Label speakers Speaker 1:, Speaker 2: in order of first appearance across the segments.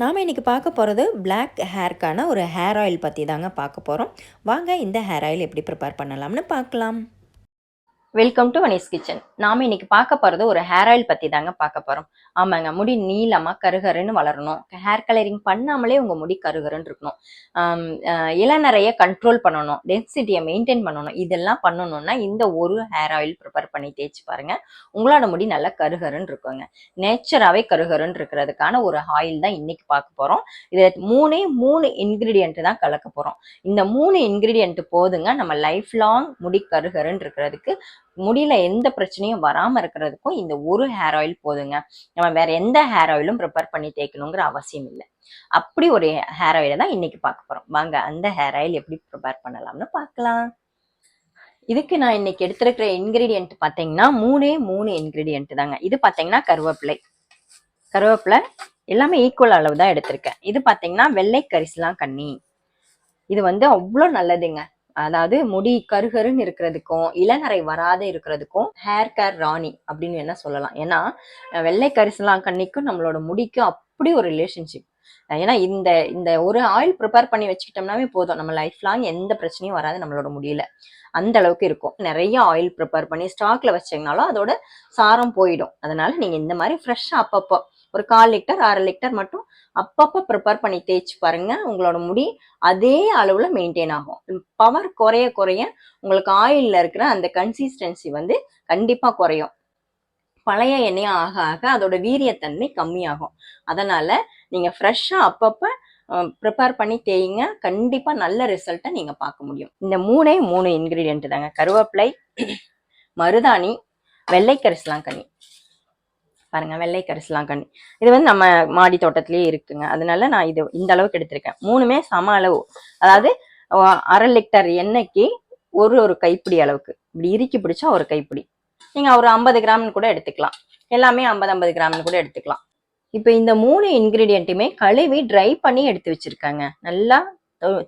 Speaker 1: நாம் இன்றைக்கி பார்க்க போகிறது பிளாக் ஹேர்க்கான ஒரு ஹேர் ஆயில் பற்றி தாங்க பார்க்க போகிறோம். வாங்க இந்த ஹேர் ஆயில் எப்படி ப்ரிப்பேர் பண்ணலாம்னு பார்க்கலாம்.
Speaker 2: Welcome to Vani's kitchen. நாம இன்னைக்கு பார்க்க போறது ஒரு ஹேர் ஆயில் பத்தி தாங்க பார்க்க போறோம். ஆமாங்க, முடி நீளமா கருகருன்னு வளரணும், ஹேர் கலரிங் பண்ணாமலே உங்க முடி கருகருன்னு இருக்கணும், இளநரைய கண்ட்ரோல் பண்ணணும், டென்சிட்டியை மெயின்டைன் பண்ணணும். இதெல்லாம் பண்ணணும்னா இந்த ஒரு ஹேர் ஆயில் ப்ரிப்பேர் பண்ணி தேய்ச்சி பாருங்க, உங்களோட முடி நல்லா கருகருன்னு இருக்குங்க. நேச்சராகவே கருகருன்னு இருக்கிறதுக்கான ஒரு ஆயில் தான் இன்னைக்கு பார்க்க போறோம். இது மூணு இன்கிரீடியன்ட் தான் கலக்க போறோம். இந்த 3 இன்கிரீடியன்ட் போதுங்க நம்ம லைஃப் லாங் முடி கருகருன்னு இருக்கிறதுக்கு, முடியல எந்த பிரச்சனையும் வராம இருக்கிறதுக்கும் இந்த ஒரு ஹேர் ஆயில் போதுங்க. நம்ம வேற எந்த ஹேர் ஆயிலும் ப்ரிப்பேர் பண்ணி தேய்க்கணுங்கிற அவசியம் இல்லை. அப்படி ஒரு ஹேர் ஆயிலை தான் இன்னைக்கு பார்க்க போறோம். வாங்க அந்த ஹேர் ஆயில் எப்படி ப்ரிப்பேர் பண்ணலாம்னு பார்க்கலாம். இதுக்கு நான் இன்னைக்கு எடுத்திருக்கிற இன்கிரீடியன்ட் பார்த்தீங்கன்னா மூணு இன்கிரீடியன்ட் தாங்க. இது பார்த்தீங்கன்னா கருவேப்பிலை எல்லாமே ஈக்குவல் அளவு தான் எடுத்திருக்கேன். இது பார்த்தீங்கன்னா வெள்ளை கரிசலாங்கண்ணி. இது அவ்வளோ நல்லதுங்க. அதாவது முடி கருகருன்னு இருக்கிறதுக்கும் இளநரை வராத இருக்கிறதுக்கும் ஹேர் கேர் ராணி அப்படின்னு என்ன சொல்லலாம். ஏன்னா வெள்ளை கரிசலாங்கண்ணிக்கும் நம்மளோட முடிக்கும் அப்படி ஒரு ரிலேஷன்ஷிப். ஏன்னா இந்த ஒரு ஆயில் ப்ரிப்பேர் பண்ணி வச்சுக்கிட்டோம்னாவே போதும், நம்ம லைஃப் லாங் எந்த பிரச்சனையும் வராது நம்மளோட முடியல. அந்த அளவுக்கு இருக்கும். நிறைய ஆயில் ப்ரிப்பேர் பண்ணி ஸ்டாக்ல வச்சிங்கனாலும் அதோட சாரம் போயிடும். அதனால நீங்க இந்த மாதிரி ஃப்ரெஷ்ஷா அப்பப்போ ஒரு 1/4 லிட்டர் 1/2 லிட்டர் மட்டும் அப்பப்போ ப்ரிப்பேர் பண்ணி தேய்ச்சி பாருங்க, உங்களோட முடி அதே அளவுல மெயின்டைன் ஆகும். பவர் குறைய குறைய உங்களுக்கு ஆயில்ல இருக்கிற அந்த கன்சிஸ்டன்சி கண்டிப்பா குறையும். பழைய எண்ணெயா ஆக ஆக அதோட வீரியத்தன்மை கம்மியாகும். அதனால நீங்க ஃப்ரெஷ்ஷா அப்பப்ப ப்ரிப்பேர் பண்ணி தேய்ங்க, கண்டிப்பா நல்ல ரிசல்ட்டை நீங்க பார்க்க முடியும். இந்த மூணு இன்கிரீடியன்ட் தாங்க, கருவேப்பிலை, மருதாணி, வெள்ளை கரிசலாங்கண்ணி. பாருங்க, வெள்ளை கரிசலாங்கண்ணி இது நம்ம மாடி தோட்டத்திலேயே இருக்குங்க. அதனால நான் இது இந்த அளவுக்கு எடுத்திருக்கேன். மூணுமே சம அளவு. அதாவது 1/2 லிட்டர் எண்ணெய்க்கு ஒரு கைப்பிடி அளவுக்கு, இப்படி இறுக்கி பிடிச்சா ஒரு கைப்பிடி. நீங்க ஒரு 50 கிராம்னு கூட எடுத்துக்கலாம். எல்லாமே 50 கிராம்னு கூட எடுத்துக்கலாம். இப்ப இந்த 3 இன்கிரீடியன்ட்டுமே கழுவி ட்ரை பண்ணி எடுத்து வச்சிருக்காங்க. நல்லா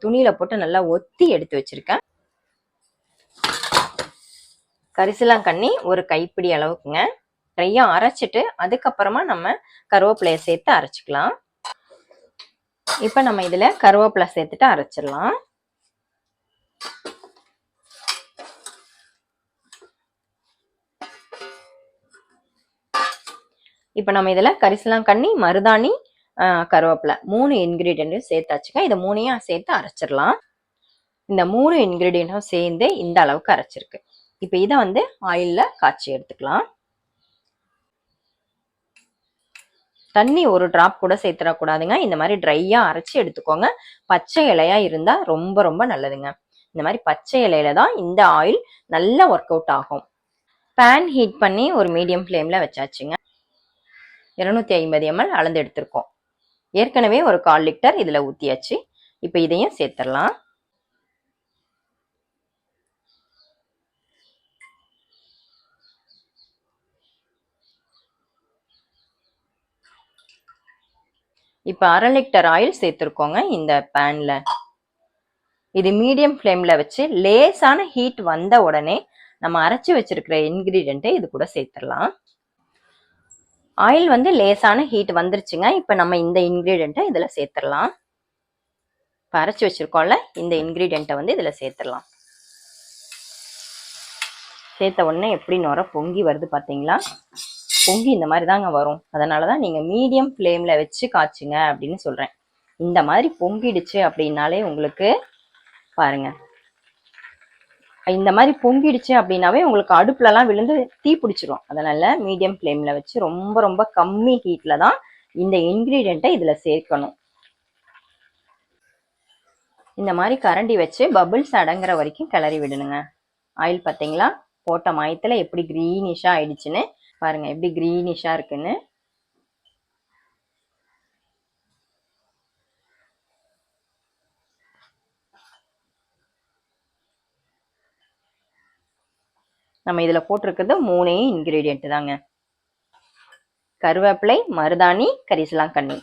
Speaker 2: துணியில போட்டு நல்லா ஒத்தி எடுத்து வச்சிருக்கேன். கரிசலாங்கண்ணி ஒரு கைப்பிடி அளவுக்குங்க. ட்ரையா அரைச்சிட்டு அதுக்கப்புறமா நம்ம கருவேப்பிலையை சேர்த்து அரைச்சிக்கலாம். இப்ப நம்ம இதுல கருவேப்பிலை சேர்த்துட்டு அரைச்சிடலாம். இப்ப நம்ம இதுல கரிசலாங்கண்ணி, மருதாணி, கருவேப்பிலை 3 இன்கிரீடியன்ட்டும் சேர்த்தாச்சுங்க. இதை 3ஐயும் சேர்த்து அரைச்சிடலாம். இந்த 3 இன்கிரீடியன்ட்டும் சேர்ந்து இந்த அளவுக்கு அரைச்சிருக்கு. இப்ப இதை ஆயில்ல காய்ச்சி எடுத்துக்கலாம். தண்ணி ஒரு டிராப் கூட சேர்த்துடக்கூடாதுங்க. இந்த மாதிரி ட்ரையா அரைச்சி எடுத்துக்கோங்க. பச்சை இலையா இருந்தா ரொம்ப ரொம்ப நல்லதுங்க. இந்த மாதிரி பச்சை இலையில தான் இந்த ஆயில் நல்லா ஒர்க் அவுட் ஆகும். பேன் ஹீட் பண்ணி ஒரு மீடியம் ஃப்ளேம்ல வச்சாச்சுங்க. 250 ml அளந்து எடுத்திருக்கோம். ஏற்கனவே ஒரு 1/4 லிட்டர் இதுல ஊத்தியாச்சு. இப்ப இதையும் சேர்த்துடலாம். இப்ப 1/2 லிட்டர் ஆயில் சேர்த்திருக்கோங்க இந்த பேன்ல. இது மீடியம் ஃப்ளேம்ல வச்சு லேசான ஹீட் வந்த உடனே நம்ம அரைச்சி வச்சிருக்கிற இன்கிரீடியன்ட்டை இது கூட சேர்த்துடலாம். ஆயில் லேசான ஹீட் வந்துருச்சுங்க. இப்ப நம்ம இந்த இன்கிரீடியன்ட்டை இதுல சேர்த்துடலாம். இப்ப அரைச்சி வச்சிருக்கோம்ல இந்த இன்கிரீடியன்ட்டை இதுல சேர்த்துடலாம். சேர்த்த உடனே எப்படி நுர பொங்கி வருது பாத்தீங்களா? பொங்கி இந்த மாதிரி தாங்க வரும். அதனாலதான் நீங்க மீடியம் ஃப்ளேம்ல வச்சு காய்ச்சுங்க அப்படின்னு சொல்றேன். இந்த மாதிரி பொங்கிடுச்சு அப்படின்னாலே உங்களுக்கு பாருங்க, இந்த மாதிரி பொங்கிடுச்சு அப்படின்னாவே உங்களுக்கு அடுப்புல எல்லாம் விழுந்து தீ பிடிச்சிரும். அதனால மீடியம் ஃப்ளேம்ல வச்சு ரொம்ப ரொம்ப கம்மி ஹீட்ல தான் இந்த இன்கிரீடியன்ட்டை இதுல சேர்க்கணும். இந்த மாதிரி கரண்டி வச்சு பபிள்ஸ் அடங்குற வரைக்கும் கிளறி விடணுங்க. ஆயில் பார்த்தீங்களா, போட்ட மயத்துல எப்படி கிரீனிஷா ஆயிடுச்சுன்னு பாருங்க, எப்படி கிரீனிஷா இருக்குன்னு. நம்ம இதுல போட்டிருக்கிறது 3 இன்கிரீடியன்ட் தாங்க, கருவேப்பிலை, மருதாணி, கரிசலாங்கண்ணி.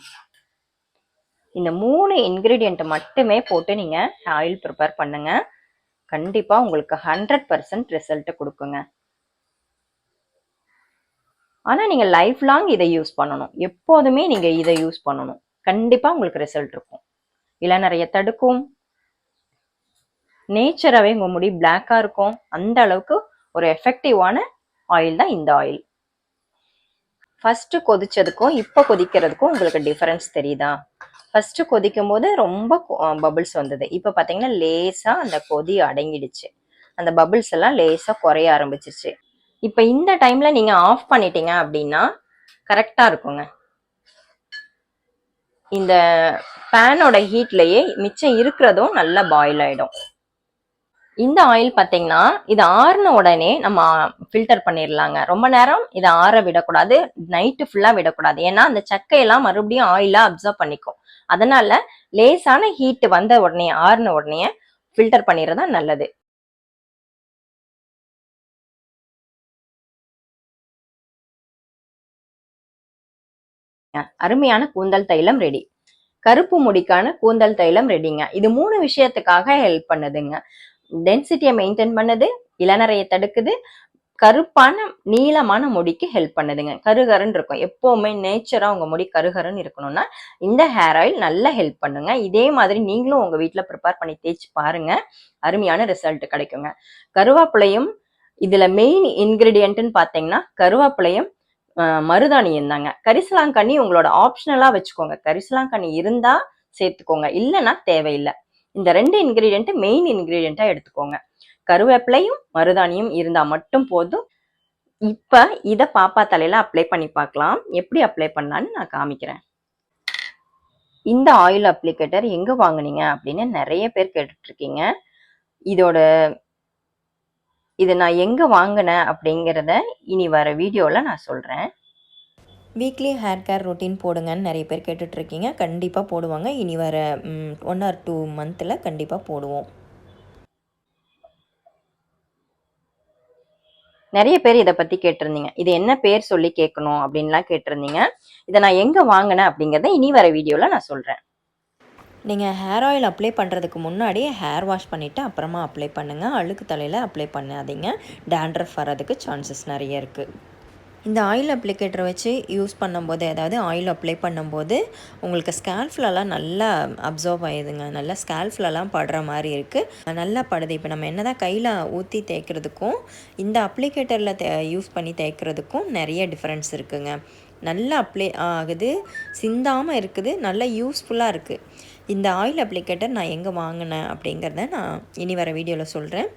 Speaker 2: இந்த 3 இன்கிரீடியன்ட் மட்டுமே போட்டு நீங்க ஆயில் ப்ரிப்பேர் பண்ணுங்க. கண்டிப்பா உங்களுக்கு 100% ரிசல்ட் கொடுக்குங்க. ஆனா நீங்க லைஃப் லாங் இதை யூஸ் பண்ணணும். எப்போதுமே நீங்க இதை யூஸ் பண்ணணும். கண்டிப்பாக உங்களுக்கு ரிசல்ட் இருக்கும். இளநரையை தடுக்கும், நேச்சராகவே உங்கள் முடி பிளாக்காக இருக்கும். அந்த அளவுக்கு ஒரு எஃபெக்டிவான ஆயில் தான் இந்த ஆயில். ஃபர்ஸ்ட் கொதிச்சதுக்கும் இப்போ கொதிக்கிறதுக்கும் உங்களுக்கு டிஃபரன்ஸ் தெரியுதா? ஃபர்ஸ்ட் கொதிக்கும் போது ரொம்ப பபிள்ஸ் வந்தது. இப்போ பார்த்தீங்கன்னா லேசா அந்த கொதி அடங்கிடுச்சு. அந்த பபிள்ஸ் எல்லாம் லேசா குறைய ஆரம்பிச்சிருச்சு. இப்போ இந்த டைம்ல நீங்க ஆஃப் பண்ணிட்டீங்க அப்படின்னா கரெக்டா இருக்குங்க. இந்த பேனோட ஹீட்லயே மிச்சம் இருக்கிறதும் நல்லா பாயில் ஆயிடும். இந்த ஆயில் பார்த்தீங்கன்னா இது ஆறுன உடனே நம்ம ஃபில்டர் பண்ணிடலாங்க. ரொம்ப நேரம் இதை ஆற விடக்கூடாது, நைட்டு ஃபுல்லா விடக்கூடாது. ஏன்னா அந்த சக்கையெல்லாம் மறுபடியும் ஆயிலா அப்சர்வ் பண்ணிக்கும். அதனால லேசான ஹீட் வந்த உடனே ஆறுன உடனே ஃபில்டர் பண்ணிடுறதா நல்லது. அருமையான கூந்தல் தைலம் ரெடி. கருப்பு முடிக்கான கூந்தல் தைலம் ரெடிங்க. இது 3 விஷயத்துக்காக ஹெல்ப் பண்ணுதுங்க. டென்சிட்டியை மெயின்டைன் பண்ணுது, இளநரையை தடுக்குது, கருப்பான நீளமான முடிக்கு ஹெல்ப் பண்ணுதுங்க. கருகருன்னு இருக்கும். எப்பவுமே நேச்சரா உங்க முடி கருகருன்னு இருக்கணும்னா இந்த ஹேர் ஆயில் நல்லா ஹெல்ப் பண்ணுங்க. இதே மாதிரி நீங்களும் உங்க வீட்டுல ப்ரிப்பேர் பண்ணி தேய்ச்சி பாருங்க, அருமையான ரிசல்ட் கிடைக்குங்க. கருவேப்பிலையும் இதுல மெயின் இன்கிரீடியன்ட்னு பாத்தீங்கன்னா கருவேப்பிலையும் மருதாணியும் தாங்க. கரிசலாங்கண்ணி உங்களோட ஆப்ஷனலா வச்சுக்கோங்க. கரிசலாங்கண்ணி இருந்தா சேர்த்துக்கோங்க, இல்லைன்னா தேவையில்லை. இந்த 2 இன்கிரீடியன்ட் மெயின் இன்கிரீடியண்டா எடுத்துக்கோங்க. கருவேப்பிலையும் மருதாணியும் இருந்தா மட்டும் போதும். இப்ப இத பாப்பா தலையில அப்ளை பண்ணி பார்க்கலாம். எப்படி அப்ளை பண்ணலான்னு நான் காமிக்கிறேன். இந்த ஆயில் அப்ளிகேட்டர் எங்க வாங்குனீங்க அப்படின்னு நிறைய பேர் கேட்டுட்டு இருக்கீங்க. இதை நான் எங்க வாங்கினேன் அப்படிங்கிறத இனி வர வீடியோல நான் சொல்றேன்.
Speaker 1: வீக்லி ஹேர் கேர் ரொட்டீன் போடுங்கன்னு நிறைய பேர் கேட்டுட்ருக்கீங்க. கண்டிப்பாக போடுவாங்க. இனி வர 1 or 2 மந்தில் கண்டிப்பாக போடுவோம்.
Speaker 2: நிறைய பேர் இதை பற்றி கேட்டிருந்தீங்க. இது என்ன பேர் சொல்லி கேட்கணும் அப்படின்லாம் கேட்டிருந்தீங்க. இதை நான் எங்கே வாங்கினேன் அப்படிங்கிறத இனி வர வீடியோவில் நான் சொல்கிறேன்.
Speaker 1: நீங்கள் ஹேர் ஆயில் அப்ளை பண்ணுறதுக்கு முன்னாடி ஹேர் வாஷ் பண்ணிவிட்டு அப்புறமா அப்ளை பண்ணுங்கள். அழுக்கு தலையில் அப்ளை பண்ணாதீங்க. டேண்ட்ரஃப் வரதுக்கு சான்சஸ் நிறைய இருக்குது. இந்த ஆயில் அப்ளிகேட்டரை வச்சு யூஸ் பண்ணும்போது, அதாவது ஆயில் அப்ளை பண்ணும்போது உங்களுக்கு ஸ்கேல்ஃப்லலாம் நல்லா அப்சர்வ் ஆகிடுதுங்க. நல்லா ஸ்கேல்ஃப்லலாம் படுற மாதிரி இருக்குது. நல்லா படுது. இப்போ நம்ம என்ன தான் கையில் ஊற்றி தேய்க்கிறதுக்கும் இந்த அப்ளிகேட்டரில் யூஸ் பண்ணி தேய்க்கிறதுக்கும் நிறைய டிஃப்ரென்ஸ் இருக்குங்க. நல்லா அப்ளை ஆகுது, சிந்தாமல் இருக்குது, நல்லா யூஸ்ஃபுல்லாக இருக்குது. இந்த ஆயில் அப்ளிகேட்டர் நான் எங்கே வாங்கினேன் அப்படிங்கிறத நான் இனி வர வீடியோவில் சொல்கிறேன்.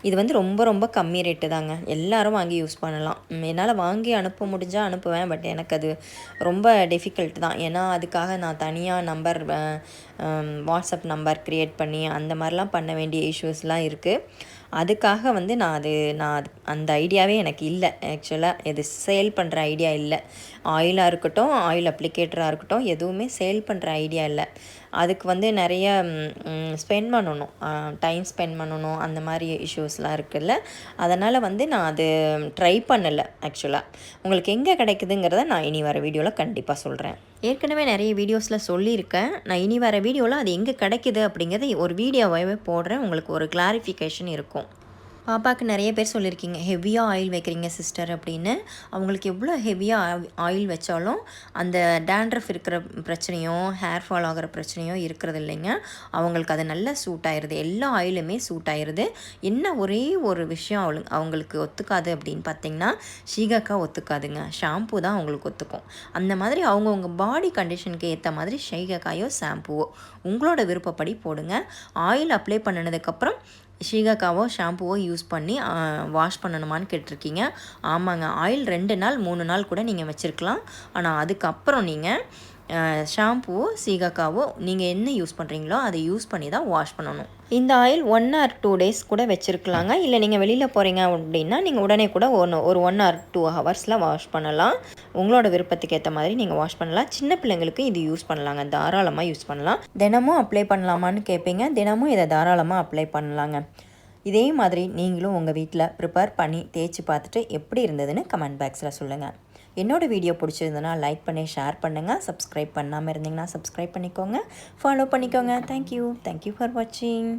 Speaker 1: இது வந்து ரொம்ப ரொம்ப கம்மி ரேட்டு தாங்க. எல்லோரும் வாங்கி யூஸ் பண்ணலாம். என்னால் வாங்கி அனுப்ப முடிஞ்சால் அனுப்புவேன். பட் எனக்கு அது ரொம்ப டிஃபிகல்ட் தான். ஏன்னா அதுக்காக நான் தனியாக நம்பர் வாட்ஸ்அப் நம்பர் க்ரியேட் பண்ணி அந்த மாதிரிலாம் பண்ண வேண்டிய இஷ்யூஸ்லாம் இருக்குது. அதுக்காக வந்து நான் அந்த ஐடியாவே எனக்கு இல்லை. ஆக்சுவலாக இது சேல் பண்ணுற ஐடியா இல்லை. ஆயிலாக இருக்கட்டும், ஆயில் அப்ளிகேட்டராக இருக்கட்டும், எதுவுமே சேல் பண்ணுற ஐடியா இல்லை. அதுக்கு வந்து நிறைய ஸ்பெண்ட் பண்ணணும், டைம் ஸ்பெண்ட் பண்ணணும், அந்த மாதிரி இஷ்யூஸ்லாம் இருக்குல்ல. அதனால் வந்து நான் அது ட்ரை பண்ணலை. ஆக்சுவலாக உங்களுக்கு எங்கே கிடைக்குதுங்கிறத நான் இனி வர வீடியோவில் கண்டிப்பாக சொல்கிறேன். ஏற்கனவே நிறைய வீடியோஸில் சொல்லியிருக்கேன். நான் இனி வர வீடியோவில் அது எங்கே கிடைக்குது அப்படிங்கிறத ஒரு வீடியோவாகவே போடுறேன். உங்களுக்கு ஒரு கிளாரிஃபிகேஷன் இருக்கும். பாப்பாவுக்கு நிறைய பேர் சொல்லியிருக்கீங்க, ஹெவியாக ஆயில் வைக்கிறீங்க சிஸ்டர் அப்படின்னு. அவங்களுக்கு எவ்வளோ ஹெவியாக ஆயில் வச்சாலும் அந்த டேண்ட்ரஃப் இருக்கிற பிரச்சனையோ ஹேர் ஃபால் ஆகிற பிரச்சனையோ இருக்கிறது இல்லைங்க. அவங்களுக்கு அது நல்லா சூட் ஆயிடுது. எல்லா ஆயிலுமே சூட் ஆயிடுது. என்ன ஒரே ஒரு விஷயம் அவங்களுக்கு ஒத்துக்காது அப்படின்னு பார்த்திங்கன்னா, ஷீகக்காய் ஒத்துக்காதுங்க. ஷாம்பு தான் அவங்களுக்கு ஒத்துக்கும். அந்த மாதிரி அவங்கவுங்க பாடி கண்டிஷனுக்கு ஏற்ற மாதிரி ஷீகக்காயோ ஷாம்புவோ உங்களோட விருப்பப்படி போடுங்க. ஆயில் அப்ளை பண்ணினதுக்கப்புறம் ஷீகக்காவோ ஷாம்புவோ யூஸ் பண்ணி வாஷ் பண்ணணுமான்னு கேட்டிருக்கீங்க. ஆமாங்க, ஆயில் 2 நாள் 3 நாள் கூட நீங்கள் வச்சுருக்கலாம். ஆனால் அதுக்கப்புறம் நீங்கள் ஷாம்புவோ சீகக்காவோ நீங்கள் என்ன யூஸ் பண்ணுறீங்களோ அதை யூஸ் பண்ணி தான் வாஷ் பண்ணணும். இந்த ஆயில் 1 or 2 days கூட வச்சுருக்கலாங்க. இல்லை நீங்கள் வெளியில் போகிறீங்க அப்படின்னா நீங்கள் உடனே கூட ஒரு 1 or 2 hours வாஷ் பண்ணலாம். உங்களோட விருப்பத்துக்கு ஏற்ற மாதிரி நீங்கள் வாஷ் பண்ணலாம். சின்ன பிள்ளைங்களுக்கு இது யூஸ் பண்ணலாங்க, தாராளமாக யூஸ் பண்ணலாம். தினமும் அப்ளை பண்ணலாமான்னு கேட்பீங்க. தினமும் இதை தாராளமாக அப்ளை பண்ணலாங்க. இதே மாதிரி நீங்களும் உங்கள் வீட்டில் ப்ரிப்பேர் பண்ணி தேய்ச்சி பார்த்துட்டு எப்படி இருந்ததுன்னு கமெண்ட் பாக்ஸில் சொல்லுங்கள். என்னோடய வீடியோ பிடிச்சிருந்ததுன்னா லைக் பண்ணி ஷேர் பண்ணுங்கள். சப்ஸ்கிரைப் பண்ணாமல் இருந்தீங்கன்னா சப்ஸ்கிரைப் பண்ணிக்கோங்க, ஃபாலோ பண்ணிக்கோங்க. தேங்க்யூ ஃபார் வாட்சிங்.